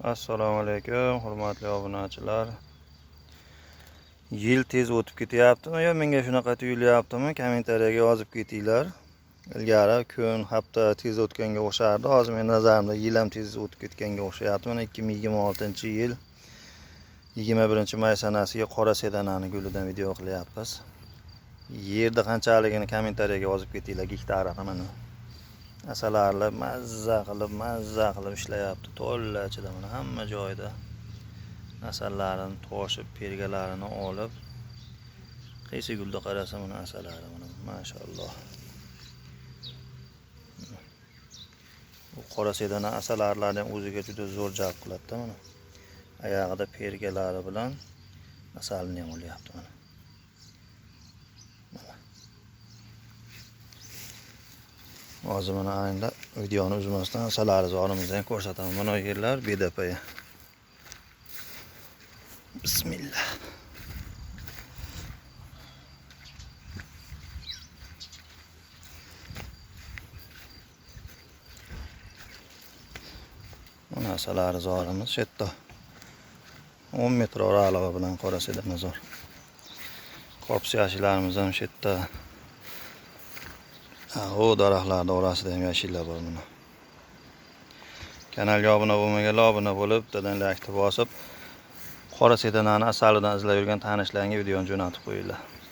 Assalomu alaykum, hurmatli obunachilar. Yil tez o'tib ketyaptimi yo menga shunaqa tuyulyaptimi? Kommentariyaga yozib ketinglar. Ilgari kun, hafta tez o'tganga o'xshardi. Hozir men nazarimda yil ham tez o'tib ketganga o'xshayapti. Mana 2026-yil 21-may sanasiga qora sedanani gulidan video qilyapmiz. Yerda qanchaligini kommentariyaga yozib ketinglar, gektarini mana. Asalarlar mazza qilib ishlayapti. To'llachida mana hamma joyda asallarini toshib, pergalarini olib, qaysi gulda qarasa mana asalari mana maşalloh. Bu qora sedana asalarlardan o'ziga juda zo'r jalb qiladi mana. Oyog'ida pergalari bilan asalni ham olyapti mana. Hozir mana ayında videoni uzmasdan asalari zorimizdan ko'rsataman. Mana bu yerlar bedapaya. Bismillah. Mana asalari zorimiz shu yerda. 10 metr oraligi bilan qora sedana zor. Korpus yashillarimiz ham shu yerda. O daraxtlarning orasida ham yashillar bor mana. Kanalga obuna bo'lmaganlar obuna bo'lib, bittadan like bosib, qora sedanani asalidan izlab yurgan tanishlarga videoni jo'natib qo'yinglar.